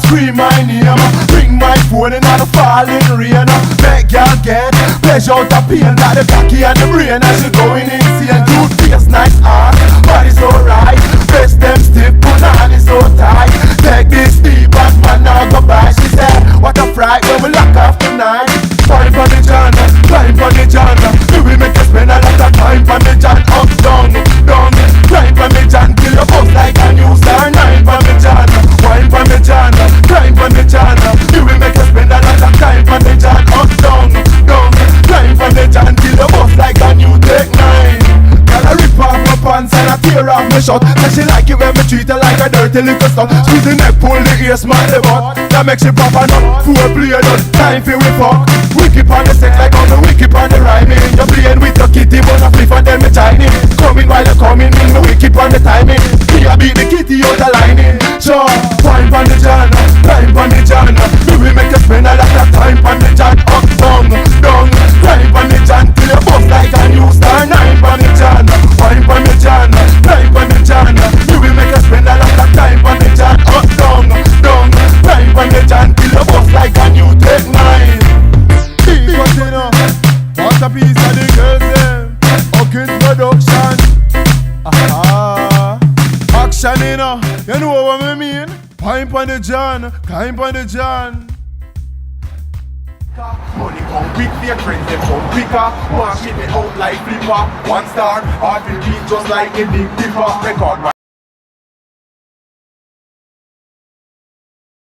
Scream my name, ring my phone in all the falling rain. Make y'all get pleasure out of pain, like the cocky and the brain. As she going insane, good face, nice heart, body so right. Breast them stiff, banana so tight. Take this deep, bad man now go by. She said, what a fright when we lock off tonight. Climb on the John, climb on the John. We will make you spend a lot of time on the John. Up, down, down. Climb on the John, kill your boss like a new star. Nine on the John, wine on the John. Climb on the John, we will make you spend a lot of time on the John. Up, down, down. Climb on the John, kill your boss like a new Tech 9. Girl, I rip off my pants and I tear off my shirt. And she like it when me treat her like a dirty little stuff. Squeeze the neck, pull the ear, smile the butt. That makes she pop a nut. Four play done, time for we fuck. Wicked on the sex like on the wicked on the rhyming. You're playing with your kitty, but I flip and then me tiny. Coming while you're coming, me wicked on the timing. Me a beat the kitty out the lining. Sure, climb on the John, climb on the John. We will make you spend a lot of time on the John. Up, down, down. Climb on the John, till your boss like a new star. Nine on the John, climb on the John, climb on the John. We will make you spend a lot of time on the John. Up, down, down. Climb on the John, till your boss like a new Tech 9. What a piece of the girls there. Hawkins production. Aha. Action you know what I mean? Climb on the John, climb on the John. Money come quick, their friends them come quicker. Wash it out like flipper. One star, heart will beat just like a big dipper. Record